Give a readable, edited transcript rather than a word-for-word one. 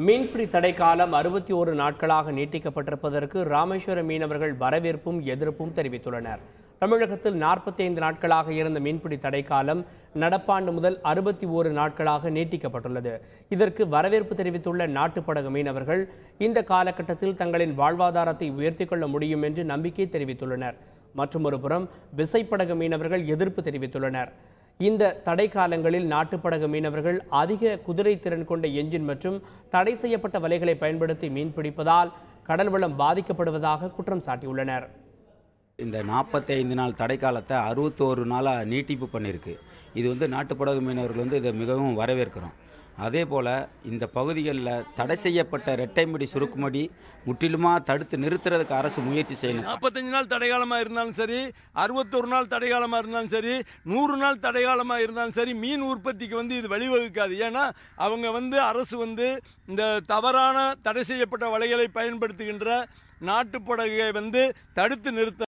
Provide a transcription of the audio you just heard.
மீன்பிடி தடை காலம் 61 நாட்களாக நீட்டிக்கப்பட்டிருப்பதற்கு ராமேஸ்வரம் மீனவர்கள் வரவேற்பும் எதிர்ப்பும் தெரிவித்துள்ளனர். தமிழகத்தில் 45 நாட்களாக இருந்த மீன்பிடி தடை காலம் நடப்பாண்டு முதல் 61 நாட்களாக நீட்டிக்கப்பட்டுள்ளது. இதற்கு வரவேற்பு தெரிவித்துள்ள நாட்டுப்படகு மீனவர்கள் இந்த காலகட்டத்தில் தங்களின் வாழ்வாதாரத்தை உயர்த்திக் கொள்ள முடியும் என்று நம்பிக்கை தெரிவித்துள்ளனர். மற்றொரு புறம் விசைப்படகு மீனவர்கள் எதிர்ப்பு தெரிவித்துள்ளனர். இந்த தடை காலங்களில் நாட்டுப்படகு மீனவர்கள் அதிக குதிரை திறன் கொண்ட என்ஜின் மற்றும் தடை செய்யப்பட்ட வலைகளை பயன்படுத்தி மீன்பிடிப்பதால் கடல் வளம் பாதிக்கப்படுவதாக குற்றம் சாட்டியுள்ளனர். இந்த 45 நாள் தடை காலத்தை 61 நாளாக நீட்டிப்பு பண்ணியிருக்கு. இது நாட்டுப்படகு மீனவர்கள் இதை மிகவும் வரவேற்கிறோம். அதே போல் இந்த பகுதிகளில் தடை செய்யப்பட்ட ரெட்டைமடி சுருக்குமடி முற்றிலுமாக தடுத்து நிறுத்துறதுக்கு அரசு முயற்சி செய்யணும். 45 நாள் தடைகாலமாக இருந்தாலும் சரி, 61 நாள் தடைகாலமாக இருந்தாலும் சரி, 100 நாள் தடைகாலமாக இருந்தாலும் சரி, மீன் உற்பத்திக்கு இது வழிவகுக்காது. ஏன்னா அவங்க அரசு இந்த தவறான தடை செய்யப்பட்ட வலைகளை பயன்படுத்துகின்ற நாட்டுப்படகை தடுத்து நிறுத்த